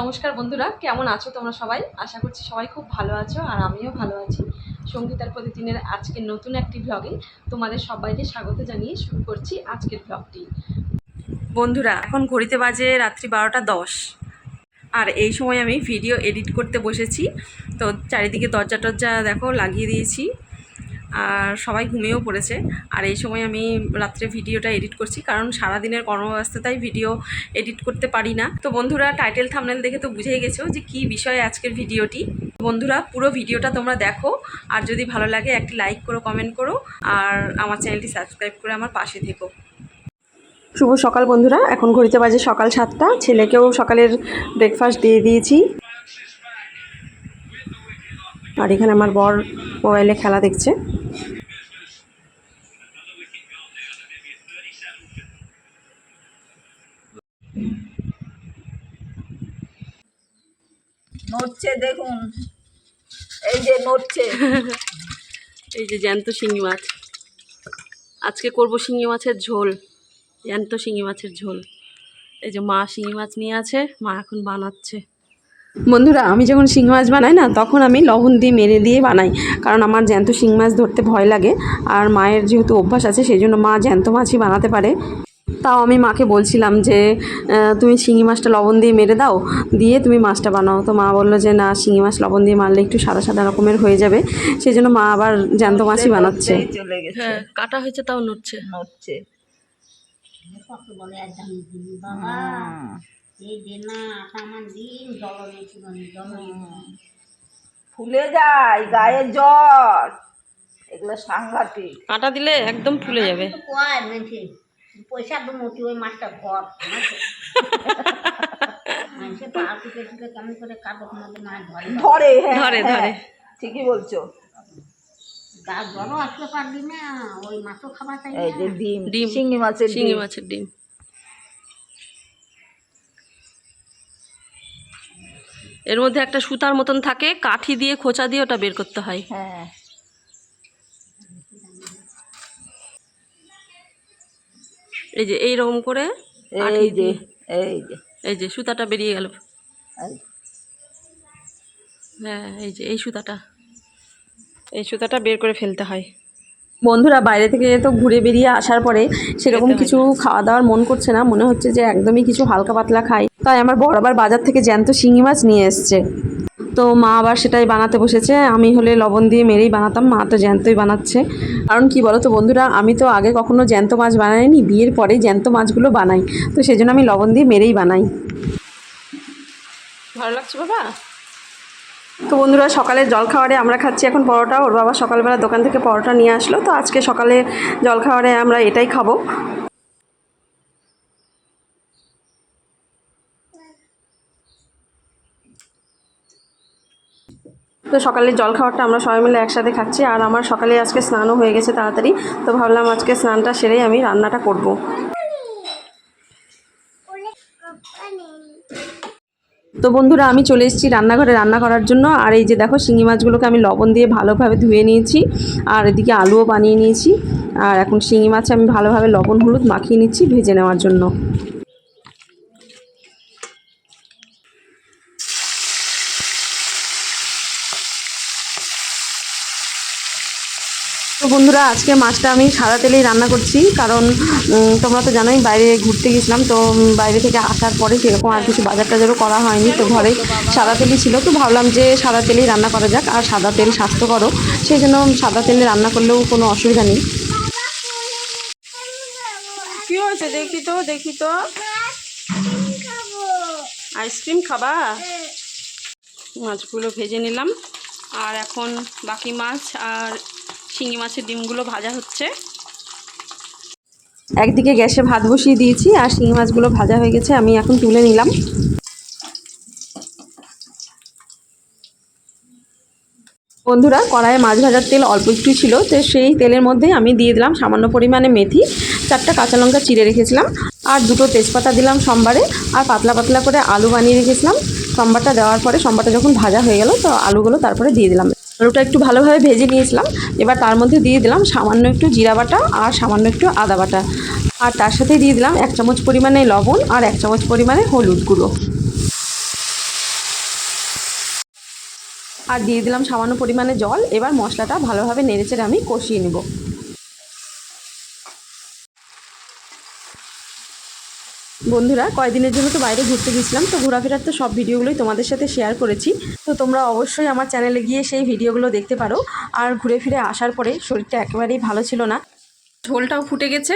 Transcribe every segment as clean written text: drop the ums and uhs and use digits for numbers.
নমস্কার বন্ধুরা, কেমন আছো তোমরা সবাই? আশা করছি সবাই খুব ভালো আছো আর আমিও ভালো আছি। সঙ্গীতার প্রতিদিনের আজকের নতুন একটি ব্লগে তোমাদের সবাইকে স্বাগত জানিয়ে শুরু করছি আজকের ব্লগটি। বন্ধুরা, এখন ঘড়িতে বাজে রাত্রি 12:10 আর এই সময় আমি ভিডিও এডিট করতে বসেছি। তো চারিদিকে দরজা টরজা দেখো লাগিয়ে দিয়েছি আর সবাই ঘুমিয়েও পড়েছে। আর এই সময় আমি রাত্রে ভিডিওটা এডিট করছি, কারণ সারাদিনের কর্মব্যস্ততায় ভিডিও এডিট করতে পারি না। তো বন্ধুরা, টাইটেল থাম্বনেল দেখে তো বুঝেই গেছো যে কী বিষয়ে আজকের ভিডিওটি। বন্ধুরা, পুরো ভিডিওটা তোমরা দেখো আর যদি ভালো লাগে একটি লাইক করো, কমেন্ট করো আর আমার চ্যানেলটি সাবস্ক্রাইব করে আমার পাশে থেকো। শুভ সকাল বন্ধুরা, এখন ঘড়িতে বাজে সকাল 7টা। ছেলেকেও সকালের ব্রেকফাস্ট দিয়ে দিয়েছি। আর এখানে আমার বর মোবাইলে খেলা দেখছে। নড়ছে দেখুন, এই যে নড়ছে। এই যে জ্যান্ত শিঙি মাছ, আজকে করব শিঙি মাছের ঝোল, জ্যান্ত শিঙি মাছের ঝোল। এই যে মা শিঙি মাছ নিয়ে আছে, মা এখন বানাচ্ছে। বন্ধুরা, আমি যখন শিঙি মাছ বানাই না, তখন আমি লবণ দিয়ে মেরে দিয়ে বানাই, কারণ আমার জ্যান্ত শিঙি মাছ ধরতে ভয় লাগে। আর মায়ের যেহেতু অভ্যাস আছে, সেই জন্য মা জ্যান্ত মাছই বানাতে পারে। তাও আমি মাকে বলছিলাম যে তুমি শিঙি মাছটা লবণ দিয়ে মেরে দাও, দিয়ে তুমি মাছটা বানাও। তো মা বললো যে না, শিঙি মাছ লবণ দিয়ে মারলে একটু সাদা সাদা রকমের হয়ে যাবে, সেই জন্য মা আবার জ্যান্ত মাছই বানাচ্ছে। চলে গেছে, হ্যাঁ, কাটা হয়েছে তাও নড়ছে নড়ছে। ফুলে যায়, গায়ে জ্বর, এগুলো সাংঘাতিক। কাটা দিলে একদম ফুলে যাবে। পয়সা তো মোটি ওই মাছটা ঘর মানুষের পা টুকে টুকে কেমন করে কাপড় মধ্যে মাছ ধরে ধরে, হ্যাঁ ধরে হ্যাঁ, ধরে। ঠিকই বলছো। গা জ্বরও আসতে পারবি না, ওই মাছও খাবার চাই এই যে না। ডিম, ডিম, শিঙি মাছের শিঙি ডিম। মাছের ডিম। এর মধ্যে একটা সুতার মতন থাকে, কাঠি দিয়ে খোঁচা দিয়ে ওটা বের করতে হয়। হ্যাঁ, এই যে এইরকম করে এই যে এই যে এই যে সুতাটা বেরিয়ে গেল। এই হ্যাঁ, এই যে এই সুতাটা বের করে ফেলতে হয়। বন্ধুরা, বাইরে থেকে তো ঘুরে বেরিয়ে আসার পরে সেরকম কিছু খাওয়া দাওয়ার মন করছে না, মনে হচ্ছে যে একদমই কিছু হালকা পাতলা খাই। তাই আমার বড় আবার বাজার থেকে জ্যান্ত শিঙি মাছ নিয়ে এসছে। তো মা আবার সেটাই বানাতে বসেছে। আমি হলে লবণ দিয়ে মেরেই বানাতাম, মা তো জ্যান্তই বানাচ্ছে। কারণ কি বলো তো বন্ধুরা, আমি তো আগে কখনো জ্যান্ত মাছ বানাইনি, বিয়ের পরে জ্যান্ত মাছগুলো বানাই, তো সেই জন্য আমি লবণ দিয়ে মেরেই বানাই। ভালো লাগছে বাবা? তো বন্ধুরা, সকালের জলখাবারে আমরা খাচ্ছি এখন পরোটা। ওর বাবা সকালবেলা দোকান থেকে পরোটা নিয়ে আসলো, তো আজকে সকালে জলখাবারে আমরা এটাই খাবো। তো সকালের জলখাবারটা আমরা সবাই মিলে একসাথে খাচ্ছি। আর আমার সকালে আজকে স্নানও হয়ে গেছে তাড়াতাড়ি, তো ভাবলাম আজকে স্নানটা সেরেই আমি রান্নাটা করব। তো বন্ধুরা, আমি চলে এসেছি রান্নাঘরে রান্না করার জন্য। আর এই যে দেখো, শিঙি মাছগুলোকে আমি লবণ দিয়ে ভালোভাবে ধুয়ে নিয়েছি, আর এদিকে আলুও বানিয়ে নিয়েছি। আর এখন শিঙি মাছে আমি ভালোভাবে লবণ হলুদ মাখিয়ে নিচ্ছি ভেজে নেওয়ার জন্য। তো বন্ধুরা, আজকে মাছটা আমি সাদা তেলেই রান্না করছি, কারণ তোমরা তো জানোই বাইরে ঘুরতে গেছিলাম। তো বাইরে থেকে আসার পরে সেরকম আর কিছু বাজার টাজারও করা হয়নি, তো ঘরে সাদা তেলই ছিল। তো ভাবলাম যে সাদা তেলেই রান্না করা যাক, আর সাদা তেল স্বাস্থ্যকরও, সেই জন্য সাদা তেলে রান্না করলেও কোনো অসুবিধা নেই। কী হয়েছে দেখি তো আইসক্রিম খাবা? মাছগুলো ভেজে নিলাম, আর এখন বাকি মাছ আর শিঙি মাছের ডিমগুলো ভাজা হচ্ছে। একদিকে গ্যাসে ভাত বসিয়ে দিয়েছি, আর শিঙি মাছগুলো ভাজা হয়ে গেছে, আমি এখন তুলে নিলাম। বন্ধুরা, কড়াইয়ে মাছ ভাজার তেল অল্প একটু ছিল, তো সেই তেলের মধ্যে আমি দিয়ে দিলাম সামান্য পরিমাণে মেথি, 4টা কাঁচা লঙ্কা চিড়ে রেখেছিলাম, আর 2টো তেজপাতা দিলাম সোমবারে, আর পাতলা পাতলা করে আলু বানিয়ে রেখেছিলাম। সোমবারটা দেওয়ার পরে সোমবারটা যখন ভাজা হয়ে গেল, তো আলুগুলো তারপরে দিয়ে দিলাম। আলুটা একটু ভালোভাবে ভেজে নিয়েছিলাম। এবার তার মধ্যে দিয়ে দিলাম সামান্য একটু জিরা বাটা আর সামান্য একটু আদা বাটা, আর তার সাথে দিয়ে দিলাম 1 চামচ পরিমাণে লবণ আর 1 চামচ পরিমাণে হলুদ গুঁড়ো। আর দিয়ে দিলাম সামান্য পরিমাণে জল। এবার মশলাটা ভালোভাবে নেড়েচেড়ে আমি কষিয়ে নেব। বন্ধুরা, কয়েকদিনের জন্য তো বাইরে ঘুরতে গেছিলাম, তো ঘোরাফেরার তো সব ভিডিওগুলোই তোমাদের সাথে শেয়ার করেছি। তো তোমরা অবশ্যই আমার চ্যানেলে গিয়ে সেই ভিডিওগুলো দেখতে পারো। আর ঘুরে ফিরে আসার পরে শরীরটা একেবারেই ভালো ছিল না। ঝোলটাও ফুটে গেছে,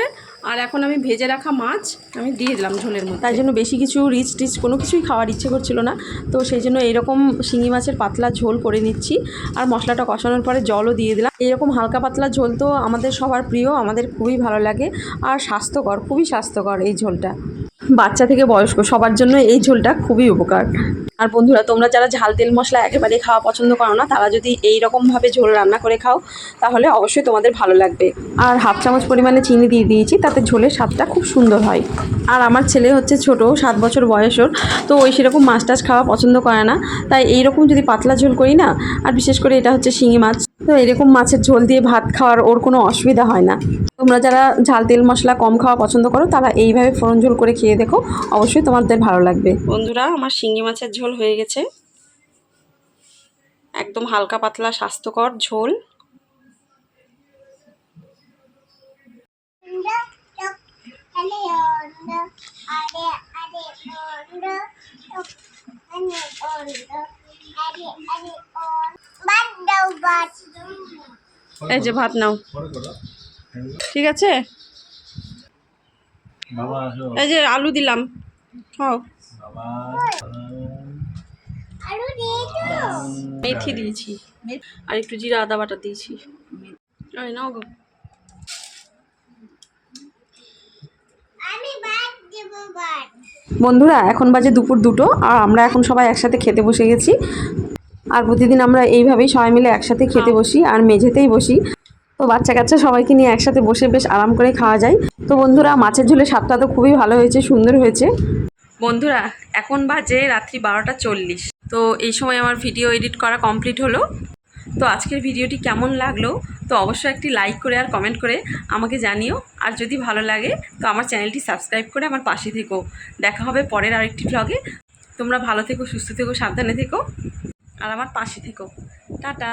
আর এখন আমি ভেজে রাখা মাছ আমি দিয়ে দিলাম ঝোলের মধ্যে। তাই জন্য বেশি কিছু রিচ টিচ কোনো কিছুই খাওয়ার ইচ্ছে করছিল না, তো সেই জন্য এইরকম শিঙি মাছের পাতলা ঝোল করে নিচ্ছি। আর মশলাটা কষানোর পরে জলও দিয়ে দিলাম। এইরকম হালকা পাতলা ঝোল তো আমাদের সবার প্রিয়, আমাদের খুবই ভালো লাগে আর স্বাস্থ্যকর, খুবই স্বাস্থ্যকর এই ঝোলটা। বাচ্চা থেকে বয়স্ক সবার জন্য এই ঝোলটা খুবই উপকার। আর বন্ধুরা, তোমরা যারা ঝাল তেল মশলা একেবারে খাওয়া পছন্দ করো না, তারা যদি এই রকমভাবে ঝোল রান্না করে খাও তাহলে অবশ্যই তোমাদের ভালো লাগবে। আর হাফ চামচ পরিমাণে চিনি দিয়ে দিয়েছি, তাতে ঝোলের স্বাদটা খুব সুন্দর হয়। আর আমার ছেলে হচ্ছে ছোট, 7 বছর বয়সের, তো ওই সেরকম মাছ টাছ খাওয়া পছন্দ করে না। তাই এইরকম যদি পাতলা ঝোল করি না, আর বিশেষ করে এটা হচ্ছে শিঙি মাছ, তো এরকম মাছের ঝোল দিয়ে ভাত খাওয়ার ওর কোনো অসুবিধা হয় না। তোমরা যারা ঝাল তেল মশলা কম খাওয়া পছন্দ করো তারা এইভাবে ফোড়ন ঝোল করে খেয়ে দেখো, অবশ্যই তোমাদের ভালো লাগবে। বন্ধুরা, আমার শিঙি মাছের ঝোল হয়ে গেছে, একদম হালকা পাতলা স্বাস্থ্যকর ঝোল। এই যে ভাত নাও, ঠিক আছে? এই যে আলু দিলাম, খাও। মেথি দিয়েছি, আর একটু জিরা আদা বাটা দিয়েছি। এই নাও গো। বন্ধুরা, এখন বাজে দুপুর 2টো, আর আমরা এখন সবাই একসাথে খেতে বসে গেছি। আর প্রতিদিন আমরা এইভাবেই সবাই মিলে একসাথে খেতে বসি, আর মেঝেতেই বসি। তো বাচ্চা কাচ্চা সবাইকে নিয়ে একসাথে বসে বেশ আরাম করে খাওয়া যায়। তো বন্ধুরা, মাছের ঝোলের স্বাদটা তো খুবই ভালো হয়েছে, সুন্দর হয়েছে। বন্ধুরা, এখন বাজে রাত্রি 12টা 40। তো এই সময় আমার ভিডিও এডিট করা কমপ্লিট হলো। তো আজকের ভিডিওটি কেমন লাগলো তো অবশ্যই একটি লাইক করে আর কমেন্ট করে আমাকে জানিও। আর যদি ভালো লাগে তো আমার চ্যানেলটি সাবস্ক্রাইব করে আমার পাশে থেকো। দেখা হবে পরের আরেকটি ভ্লগে। তোমরা ভালো থেকো, সুস্থ থেকো, সাবধানে থেকো, আর আমার পাশে থেকো। টাটা।